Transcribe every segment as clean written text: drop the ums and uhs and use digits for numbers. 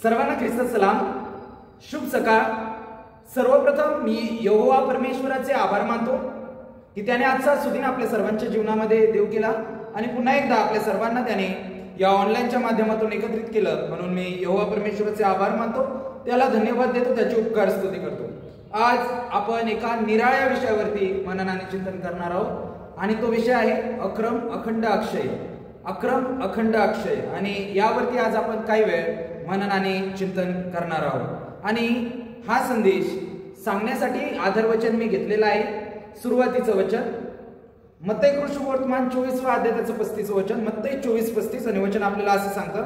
सर्वांना ख्रिस्त सलाम, शुभ सकाळ। सर्वप्रथम मी यहोवा परमेश्वराचे आभार मानतो की त्याने आजचा सुदिन आपल्या सर्वांच्या जीवनामध्ये देव केला आणि पुन्हा एकदा आपल्या सर्वांना त्याने या ऑनलाईनच्या माध्यमातून एकत्रित केलं, म्हणून मी यहोवा परमेश्वराचे आभार मानतो, त्याला धन्यवाद देतो, त्याची उपकार स्तुती करतो। आज आपण एका निराळ्या विषयावरती मनन आणि चिंतन करणार आहोत आणि तो विषय आहे अक्रम अखंड अक्षय। अक्रम अखंड अक्षय आणि यावरती आज आपण काही वेळ मनन आणि चिंतन करणार आहोत। आणि हा संदेश सांगण्यासाठी आधारवचन मी घेतलेला आहे। सुरुवातीचं वचन मत्तई कृष्णवर्तमान 24 अध्याय त्याचं 35 वचन, मत्तई 24:35 आणि वचन आपल्याला असं सांगतं,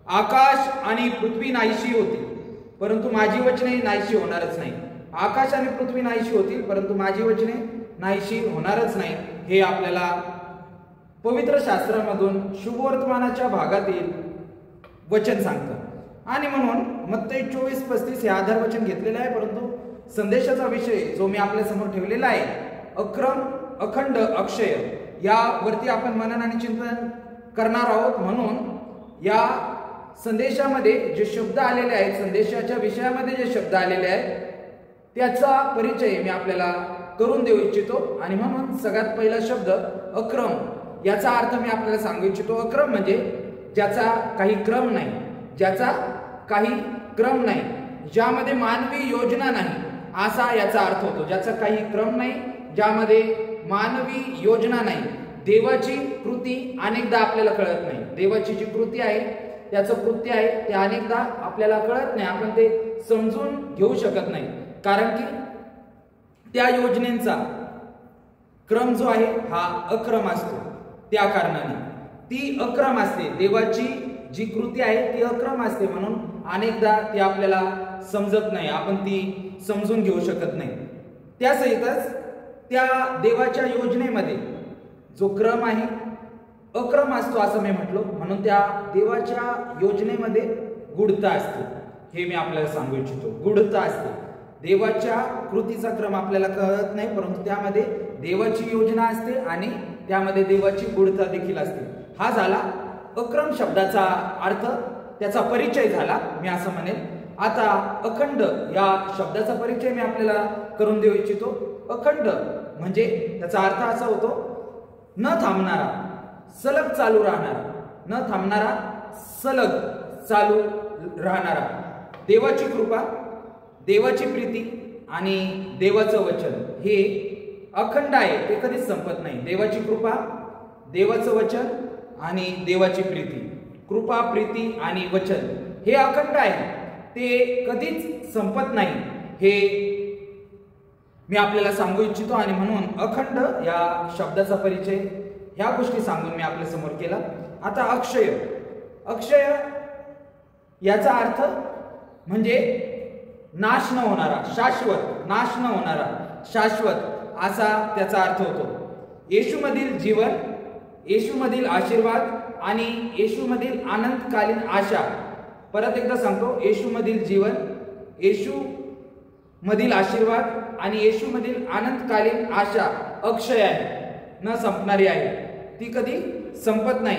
आकाश आणि पृथ्वी नाहीशी होतील परंतु माझी वचने नाहीशी होणारच नाही। आकाश आणि पृथ्वी नाहीशी होतील परंतु माझी वचने नाहीशी होणारच नाही, हे आपल्याला पवित्र शास्त्रामधून शुभवर्तमानाच्या भागातील वचन सांगतं। आणि म्हणून मत्तई 24:35 हे आधार वचन घेतलेलं आहे, परंतु संदेशाचा विषय जो मी आपल्या समोर ठेवलेला आहे अक्रम अखंड अक्षय, यावरती आपण मनन आणि चिंतन करणार आहोत। म्हणून या संदेशामध्ये जे शब्द आलेले आहेत, संदेशाच्या विषयामध्ये जे शब्द आलेले आहेत त्याचा परिचय मी आपल्याला करून देऊ इच्छितो। आणि म्हणून सगळ्यात पहिला शब्द अक्रम, याचा अर्थ मी आपल्याला सांगू इच्छितो। अक्रम म्हणजे ज्याचा काही क्रम नाही, ज्याचा काही क्रम नाही, ज्यामध्ये मानवी योजना नाही, असा याचा अर्थ होतो। ज्याचा काही क्रम नाही, ज्यामध्ये मानवी योजना नाही। देवाची कृती अनेकदा आपल्याला कळत नाही, देवाची जी कृती आहे, त्याचं कृत्य आहे ते अनेकदा आपल्याला कळत नाही, आपण ते समजून घेऊ शकत नाही, कारण की त्या योजनेचा क्रम जो आहे हा अक्रम असतो। त्या कारणाने ती अक्रम असते, देवाची जी कृती आहे ती अक्रम असते, म्हणून अनेकदा ती आपल्याला समजत नाही, आपण ती समजून घेऊ शकत नाही। त्यासहितच त्या देवाच्या योजनेमध्ये जो क्रम आहे अक्रम असतो असं मी म्हटलो, म्हणून त्या देवाच्या योजनेमध्ये गूढता असते, हे मी आपल्याला सांगू इच्छितो। गूढता असते, देवाच्या कृतीचा क्रम आपल्याला कळत नाही, परंतु त्यामध्ये देवाची योजना असते आणि त्यामध्ये देवाची गूढता देखील असते। हा झाला अक्रम शब्दाचा अर्थ, त्याचा परिचय झाला, मी असं म्हणेल। आता अखंड या शब्दाचा परिचय मी आपल्याला करून देऊ इच्छितो। अखंड म्हणजे त्याचा अर्थ असा होतो, न थांबणारा, सलग चालू राहणारा, न थांबणारा, सलग चालू राहणारा। देवाची कृपा, देवाची प्रीती आणि देवाचं वचन हे अखंड आहे, ते कधीच संपत नाही। देवाची कृपा, देवाचं वचन आणि देवाची प्रीती, कृपा, प्रीती आणि वचन हे अखंड आहे, ते कधीच संपत नाही, हे मी आपल्याला सांगू इच्छितो। आणि म्हणून अखंड या शब्दाचा परिचय ह्या गोष्टी सांगून मी आपल्या समोर केला। आता अक्षय, अक्षय याचा अर्थ म्हणजे नाश न होणारा, शाश्वत, नाश न होणारा, शाश्वत असा त्याचा अर्थ होतो। येशूमधील जीवन, येशूमधील आशीर्वाद आणि येशूमधील अनंतकालीन आशा। परत एकदा सांगतो, येशूमधील जीवन, येशूमधील आशीर्वाद आणि येशूमधील अनंतकालीन आशा अक्षय आहे, न संपणारी आहे, ती कधी संपत नाही।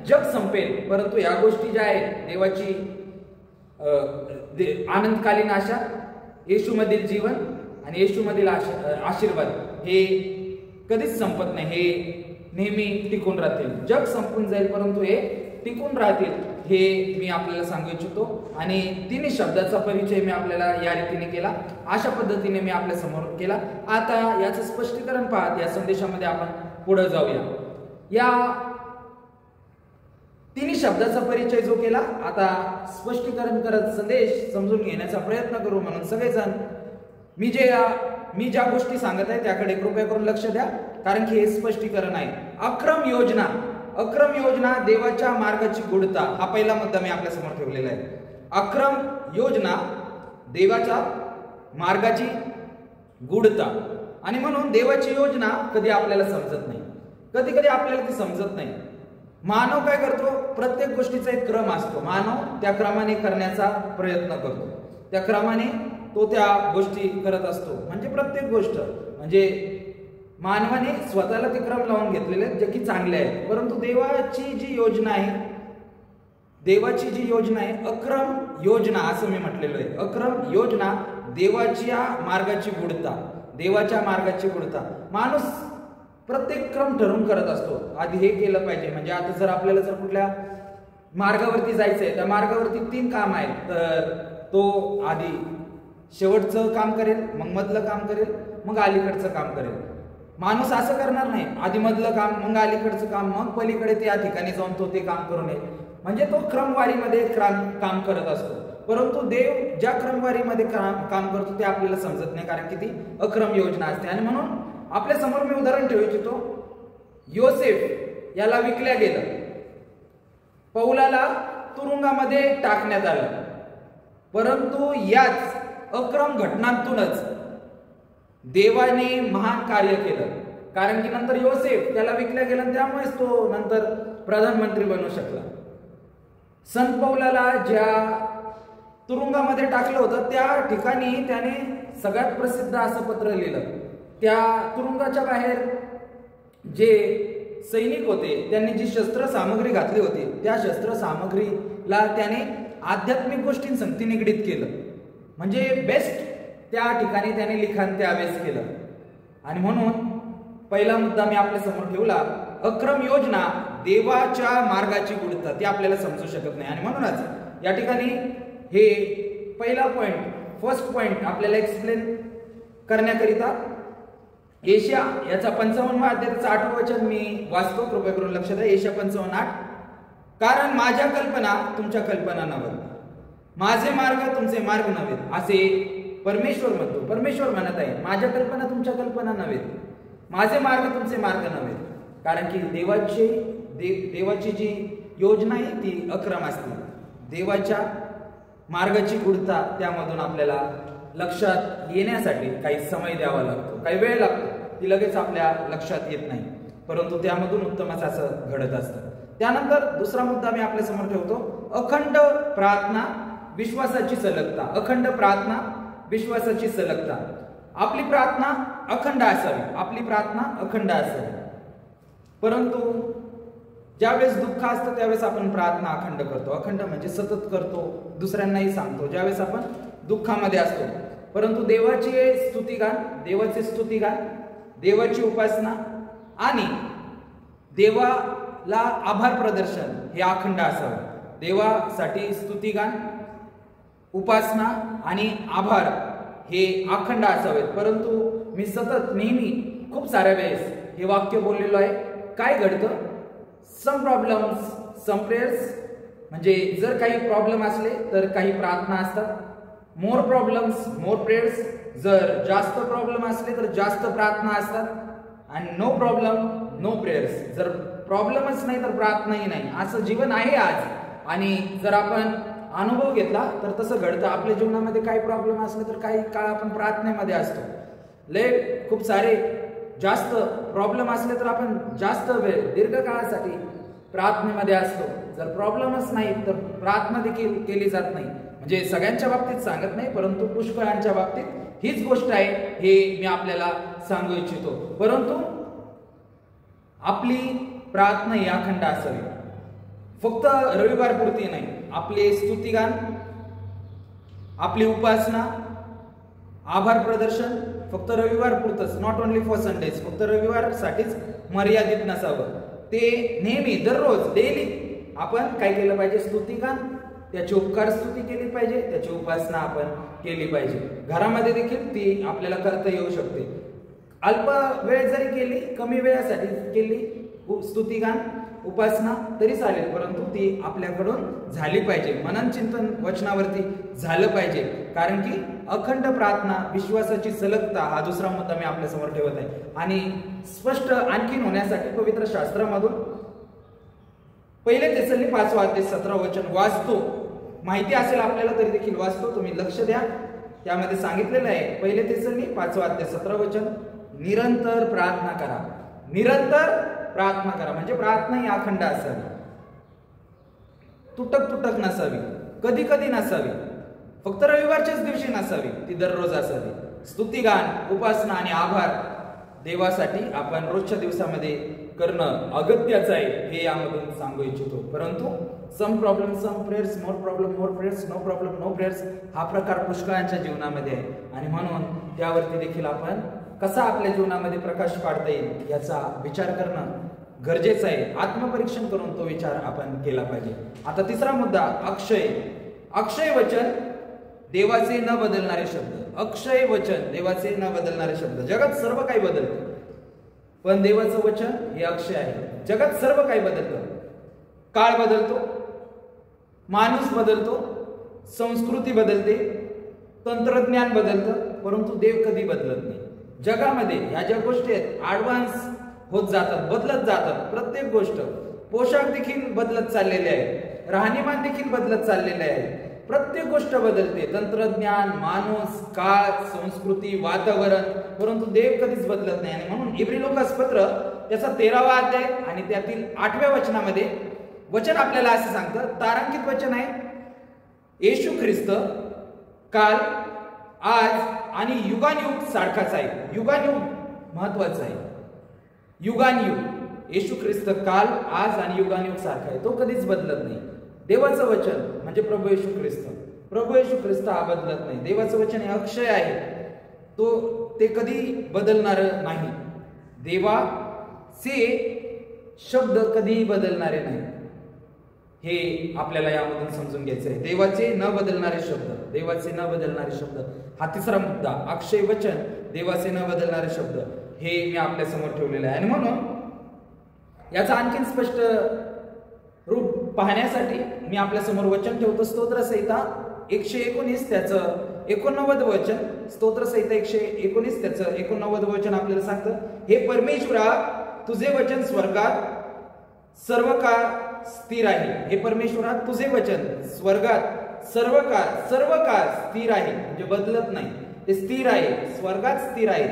जग संपेल परंतु या गोष्टी ज्या आहेत, देवाची अनंतकालीन आशा, येशूमधील जीवन आणि येशूमधील आशीर्वाद हे कधीच संपत नाही, हे नेहमी टिकून राहतील। जग संपून जाईल परंतु हे टिकून राहतील, हे मी आपल्याला सांगू इच्छितो। आणि तिन्ही शब्दाचा परिचय मी आपल्याला या रीतीने केला, अशा पद्धतीने मी आपल्या समोर केला। आता याचं स्पष्टीकरण पाहत या संदेशामध्ये आपण पुढे जाऊया। या तिन्ही शब्दाचा परिचय जो केला, आता स्पष्टीकरण करत संदेश समजून घेण्याचा प्रयत्न करू। म्हणून सगळेजण मी ज्या गोष्टी सांगत आहे त्याकडे कृपया करून लक्ष द्या, कारण की हे स्पष्टीकरण आहे। अक्रम योजना, अक्रम योजना, देवाच्या मार्गाची गूढता, हा पहिला मुद्दा मी आपल्या समोर ठेवलेला आहे। अक्रम योजना, देवाच्या मार्गाची गूढता। आणि म्हणून देवाची योजना कधी आपल्याला समजत नाही, कधी कधी आपल्याला ती समजत नाही। मानव काय करतो, प्रत्येक गोष्टीचा एक क्रम असतो, मानव त्या क्रमाने करण्याचा प्रयत्न करतो, त्या क्रमाने तो त्या गोष्टी करत असतो। म्हणजे प्रत्येक गोष्ट, म्हणजे मानवाने स्वतःला ते क्रम लावून घेतलेले आहेत जे की चांगले आहेत, परंतु देवाची जी योजना आहे देवाची जी योजना आहे अक्रम योजना असं मी म्हटलेलं आहे. अक्रम योजना देवाच्या मार्गाची गुढता, देवाच्या मार्गाची गुढता. माणूस प्रत्येक क्रम ठरवून करत असतो. आधी हे केलं पाहिजे, म्हणजे आता जर आपल्याला जर कुठल्या मार्गावरती जायचंय, त्या मार्गावरती 3 काम आहेत, तर तो आधी शेवटचं काम करेल, मग मधलं काम करेल, मग अलीकडचं काम करेल. माणूस असं करणार नाही, आधी मधलं काम, मग अलीकडचं काम, मग पलीकडे त्या ठिकाणी जाऊन तो ते काम करू नये. म्हणजे तो क्रमवारीमध्ये काम करत असतो. परंतु देव ज्या क्रमवारीमध्ये काम करतो ते आपल्याला समजत नाही, कारण की ती अक्रम योजना असते. आणि म्हणून आपल्या समोर मी उदाहरण ठेवू इच्छितो. योसेफ याला विकल्या गेलं, पौलाला तुरुंगामध्ये टाकण्यात आलं, परंतु याच अक्रम घटनांतूनच देवाने महान कार्य केलं. कारण की नंतर योसेफ त्याला विकल्या गेला, त्यामुळेच तो नंतर प्रधानमंत्री बनू शकला. संत पौलाला ज्या तुरुंगामध्ये टाकलं होतं त्या ठिकाणी त्याने सगळ्यात प्रसिद्ध असं पत्र लिहिलं. त्या तुरुंगाच्या बाहेर जे सैनिक होते त्यांनी जी शस्त्र सामग्री घातली होती, त्या शस्त्र सामग्रीला त्याने आध्यात्मिक गोष्टींसंगती निगडीत केलं. म्हणजे बेस्ट त्या ठिकाणी त्याने लिखाण त्यावेळेस केलं. आणि म्हणून पहिला मुद्दा मी आपल्या समोर ठेवला, अक्रम योजना देवाच्या मार्गाची गुढता, ती आपल्याला समजू शकत नाही. आणि म्हणूनच या ठिकाणी हे पहिला पॉइंट, फर्स्ट पॉइंट आपल्याला एक्सप्लेन करण्याकरिता एशिया याचा 55वा अध्यायाचं 8वं वचन मी वाचतो, कृपया करून लक्ष द्या. एशिया 55:8. कारण माझ्या कल्पना तुमच्या कल्पना नव्हे, माझे मार्ग तुमचे मार्ग नव्हे, असे परमेश्वर म्हणतो. परमेश्वर म्हणत आहे, माझ्या कल्पना तुमच्या कल्पना नव्हे, माझे मार्ग तुमचे मार्ग नव्हे. कारण की देवाची जी योजना आहे ती अक्रम असते. देवाच्या मार्गाची गुढता त्यामधून आपल्याला लक्षात येण्यासाठी काही समय द्यावा लागतो, काही वेळ लागतो. ती लगेच आपल्या लक्षात येत नाही, परंतु त्यामधून उत्तमच असं घडत असतं. त्यानंतर दुसरा मुद्दा मी आपल्या समोर ठेवतो, अखंड प्रार्थना विश्वासाची सलगता. अखंड प्रार्थना विश्वासाची सलगता. आपली प्रार्थना अखंड असावी, आपली प्रार्थना अखंड असावी. परंतु ज्यावेळेस दुःख असतं त्यावेळेस आपण प्रार्थना अखंड करतो. अखंड म्हणजे सतत करतो, दुसऱ्यांनाही सांगतो ज्यावेळेस आपण दुःखामध्ये असतो. परंतु देवाची स्तुतिगान, देवाचे स्तुतिगान, देवाची उपासना आणि देवाला आभार प्रदर्शन हे अखंड असावं. देवासाठी स्तुतिगान, उपासना आणि आभार हे अखंड असावेत. परंतु मी सतत नेहमी खूप साऱ्या वेळेस हे वाक्य बोललेलो आहे. काय घडतं, सम प्रॉब्लेम्स सम प्रेयर्स, म्हणजे जर काही प्रॉब्लेम असले तर काही प्रार्थना असतात. मोर प्रॉब्लेम्स मोर प्रेयर्स, जर जास्त प्रॉब्लेम असले तर जास्त प्रार्थना असतात. आणि नो प्रॉब्लेम नो प्रेयर्स, जर प्रॉब्लेमच नाही तर प्रार्थनाही नाही. असं जीवन आहे आज. आणि जर आपण अनुभव घेतला तर तसं घडतं. आपल्या जीवनामध्ये काही प्रॉब्लेम असले तर काही काळ आपण प्रार्थनेमध्ये असतो. खूप सारे जास्त प्रॉब्लेम असले तर आपण जास्त वेळ दीर्घकाळासाठी प्रार्थनेमध्ये असतो. जर प्रॉब्लेमच नाही तर प्रार्थना देखील केली जात नाही. म्हणजे सगळ्यांच्या बाबतीत सांगत नाही, परंतु पुष्कळांच्या बाबतीत हीच गोष्ट आहे, हे मी आपल्याला सांगू इच्छितो. परंतु आपली प्रार्थना ही अखंड असावी, फक्त रविवार पुरती नाही. आपले स्तुतिगान, आपली उपासना, आभार प्रदर्शन फक्त रविवार पुरतच, नॉट ओनली फॉर संडेज, फक्त रविवारसाठीच मर्यादित नसावं. ते नेहमी दररोज डेली आपण काय केलं पाहिजे, स्तुतिगान, त्याची उपकार स्तुती केली पाहिजे, त्याची उपासना आपण केली पाहिजे. घरामध्ये देखील ती आपल्याला करता येऊ शकते. अल्प वेळ जरी केली, कमी वेळासाठी केली स्तुतिगान उपासना तरी चालेल, परंतु ती आपल्याकडून झाली पाहिजे. मनन चिंतन वचनावरती झालं पाहिजे. कारण की अखंड प्रार्थना विश्वासाची सलगता हा दुसरा मुद्दा मी आपल्या समोर ठेवत आहे. आणि स्पष्ट आणखीन होण्यासाठी पवित्र शास्त्रामधून पहिले तेसल्ली 5वा अध्याय 17 वचन वाचतो. माहिती असेल आपल्याला तरी देखील वाचतो, तुम्ही लक्ष द्या. त्यामध्ये सांगितलेलं आहे, पहिले तेसल्ली 5वा अध्याय 17 वचन, निरंतर प्रार्थना करा. निरंतर प्रार्थना करा म्हणजे प्रार्थना ही अखंड असावी, तुटक नसावी, कधी कधी नसावी, फक्त रविवारच्याच दिवशी नसावी, ती दररोज असावी. स्तुतिगान, उपासना आणि आभार देवासाठी आपण रोजच्या दिवसामध्ये करणं अगत्याचं आहे, हे यामधून सांगू इच्छितो. परंतु some problem some prayers, more problem more prayers, no problem no prayers हा प्रकार पुष्कळांच्या जीवनामध्ये आहे. आणि म्हणून त्यावरती देखील आपण कसा आपल्या जीवनामध्ये प्रकाश पाडता येईल याचा विचार करणं गरजेचं आहे. आत्मपरीक्षण करून तो विचार आपण केला पाहिजे. आता तिसरा मुद्दा अक्षय. अक्षय वचन देवाचे न बदलणारे शब्द. अक्षय वचन देवाचे न बदलणारे शब्द. जगात सर्व काही बदलतं पण देवाचं वचन हे अक्षय आहे. जगात सर्व काही बदलतं. काळ बदलतो, माणूस बदलतो, संस्कृती बदलते, तंत्रज्ञान बदलतं, परंतु देव कधी बदलत नाही. जगामध्ये ह्या ज्या गोष्टी आहेत ऍडव्हान्स होत जातात, बदलत जातात. प्रत्येक गोष्ट, पोशाख देखील बदलत चाललेले आहे, राहणीमान देखील बदलत चाललेले आहे. प्रत्येक गोष्ट बदलते, तंत्रज्ञान, माणूस, काळ, संस्कृती, वातावरण, परंतु देव कधीच बदलत नाही. आणि म्हणून इब्री लोकासपत्र त्याचा 13वा अध्याय आणि त्यातील 8व्या वचनामध्ये वचन आपल्याला असं सांगतं, तारांकित वचन आहे, येशू ख्रिस्त काल, आज आणि युगानयुग सारखाच आहे. युगानयुग महत्वाचं आहे. युगानयुग येशू ख्रिस्त काल, आज आणि युगानयुग सारखा आहे. तो कधीच बदलत नाही. देवाचं वचन म्हणजे प्रभू येशू ख्रिस्त. प्रभू येशू ख्रिस्त हा बदलत नाही. देवाचं वचन हे अक्षय आहे. ते कधी बदलणार नाही. देवाचे शब्द कधीही बदलणारे नाही. हे आपल्याला यामधून समजून घ्यायचं आहे. देवाचे न बदलणारे शब्द, देवाचे न बदलणारे शब्द हा तिसरा मुद्दा. अक्षय वचन, देवाचे न बदलणारे शब्द हे मी आपल्या समोर ठेवलेलं आहे. आणि म्हणून याचा आणखीन स्पष्ट रूप पाहण्यासाठी मी आपल्या समोर वचन ठेवतो. स्तोत्रसंहिता 119 त्याचं 89 वचन. स्तोत्रसंहिता 119 त्याचं 89 वचन आपल्याला सांगतं, हे परमेश्वरा तुझे वचन स्वर्गात सर्व काळ स्थिर आहे. हे परमेश्वरा तुझे वचन स्वर्गात सर्व काळ स्थिर आहे. म्हणजे बदलत नाही, ते स्थिर आहे, स्वर्गात स्थिर आहे.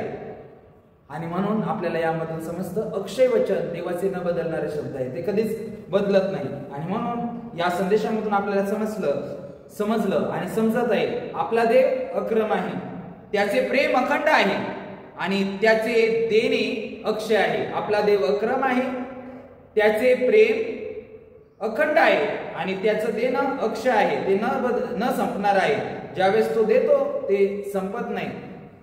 आणि म्हणून आपल्याला यामधून समजतं अक्षय वचन देवाचे न बदलणारे शब्द आहे. ते कधीच बदलत नाही. आणि म्हणून या संदेशामधून आपल्याला समजलं आणि समजत आहे आपला देव अक्रम आहे, त्याचे प्रेम अखंड आहे आणि त्याचे देणे अक्षय आहे. आपला देव अक्रम आहे, त्याचे प्रेम अखंड आहे आणि त्याचं देणं अक्षय आहे. ते न संपणार आहे. ज्यावेळेस तो देतो ते संपत नाही.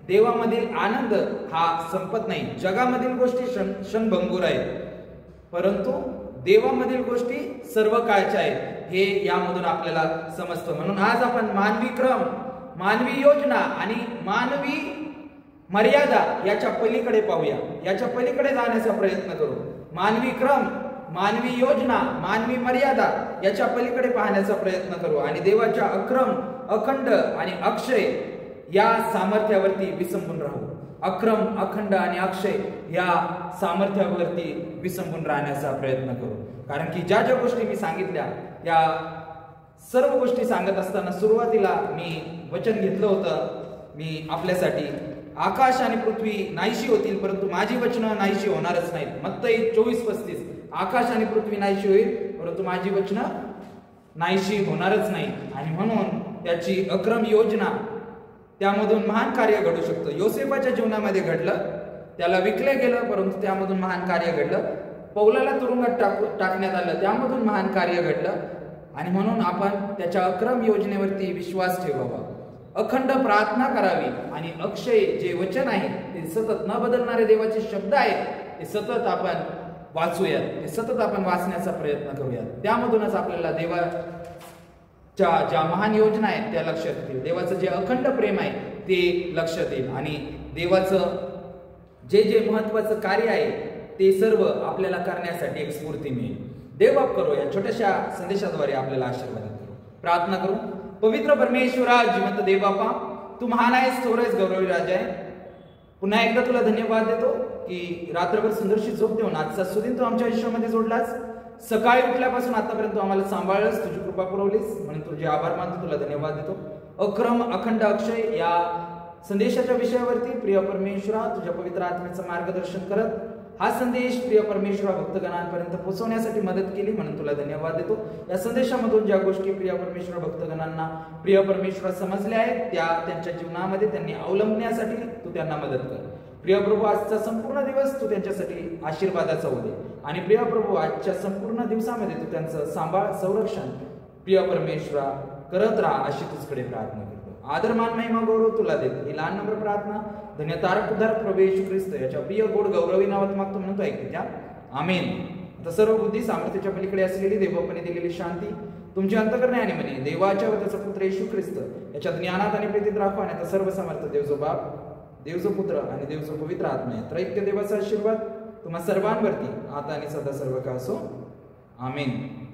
देवामधील आनंद हा संपत नाही. जगामधील गोष्टी क्षणभंगूर आहेत, परंतु देवामधील गोष्टी सर्व काळच्या आहेत. हे यामधून आपल्याला समजतं. म्हणून आज आपण मानवी क्रम, मानवी योजना आणि मानवी मर्यादा याच्या पलीकडे पाहूया. याच्या पलीकडे जाण्याचा प्रयत्न करू. मानवी क्रम, मानवी योजना, मानवी मर्यादा याच्या पलीकडे पाहण्याचा प्रयत्न करू आणि देवाच्या अक्रम, अखंड आणि अक्षय या सामर्थ्यावरती विसंबून राहू. अक्रम, अखंड आणि अक्षय या सामर्थ्यावरती विसंबून राहण्याचा प्रयत्न करू. कारण की ज्या ज्या गोष्टी मी सांगितल्या या सर्व गोष्टी सांगत असताना सुरुवातीला मी वचन घेतलं होतं मी आपल्यासाठी, आकाश आणि पृथ्वी नाहीशी होतील परंतु माझी वचनं नाहीशी होणारच नाहीत. मत्तई 24:35 आकाश आणि पृथ्वी नाहीशी होईल परंतु माझी वचनं नाहीशी होणारच नाही. आणि म्हणून त्याची अक्रम योजना, त्यामधून महान कार्य घडू शकतं. योसेफाच्या जीवनामध्ये घडलं, त्याला विकले गेलं परंतु त्यामधून महान कार्य घडलं. पौलाला तुरुंगात टाकण्यात आलं, त्यामधून महान कार्य घडलं. आणि म्हणून आपण त्याच्या अक्रम योजनेवरती विश्वास ठेवावा, अखंड प्रार्थना करावी आणि अक्षय जे वचन आहे ते सतत न बदलणारे देवाचे शब्द आहेत ते सतत आपण वाचूयात, ते सतत आपण वाचण्याचा प्रयत्न करूयात. त्यामधूनच आपल्याला ज्या महान योजना आहेत त्या लक्षात येतील. देवाचं जे अखंड प्रेम आहे ते लक्षात येईल आणि देवाचं जे महत्वाचं कार्य आहे ते सर्व आपल्याला करण्यासाठी एक स्फूर्ती मिळेल. देवबाप करो या छोट्याशा संदेशाद्वारे आपल्याला आशीर्वाद करू. प्रार्थना करू. पवित्र परमेश्वरा, जिवंत देव बापा, तू महान आहेस, थोर आहेस, गौरवी राजा आहे. पुन्हा एकदा तुला धन्यवाद देतो की रात्रभर सुंदरशी झोप देऊन आजचा सुदिन तू आमच्या आयुष्यामध्ये जोडलास. सकाळी उठल्यापासून आतापर्यंत तू आम्हाला सांभाळलंस, तुझी कृपा पुरवलीस म्हणून तुझे आभार मानतो, तुला धन्यवाद देतो. अक्रम, अखंड, अक्षय या संदेशाच्या विषयावरती प्रिय परमेश्वरा तुझ्या पवित्र आत्म्याचं मार्गदर्शन करत हा संदेश प्रिय परमेश्वरा भक्तगणांपर्यंत पोहोचवण्यासाठी मदत केली म्हणून तुला धन्यवाद देतो. या संदेशामधून ज्या गोष्टी प्रिय परमेश्वरा भक्तगणांना प्रिय परमेश्वरा समजल्या आहेत त्या त्यांच्या जीवनामध्ये त्यांनी अवलंबण्यासाठी तू त्यांना मदत कर. प्रिय प्रभू, आजचा संपूर्ण दिवस तू त्यांच्यासाठी आशीर्वादाचा होऊ दे. आणि प्रिय प्रभू, आजच्या संपूर्ण दिवसामध्ये तू त्यांचं सांभाळ संरक्षण प्रिय परमेश्वरा करत राहा, अशी तुझकडे प्रार्थना करतो. आदर मान महिमा गौरव तुला देतो. ही लहान नम्र प्रार्थना धन्य तारक उद्धार प्रभू येशू ख्रिस्त याच्या प्रिय गोड गौरवी नावात मागतो म्हणून तो ऐकते त्या. आमेन. आता सर्व बुद्धी सामर्थ्याच्या पलीकडे असलेली देवपणे दिलेली शांती तुमच्या अंतःकरणे आणि मनी देवाच्या व त्याचा पुत्र येशू ख्रिस्त याच्या ज्ञानात आणि प्रीतीत राखो. आणि आता सर्व समर्थ देव जो बाप, देव जो पुत्र आणि देव जो पवित्र आत्मा आहे, त्रैक्य देवाचा आशीर्वाद तुम्हा सर्वांवरती आता आणि सदा सर्व काळ असो. आमेन.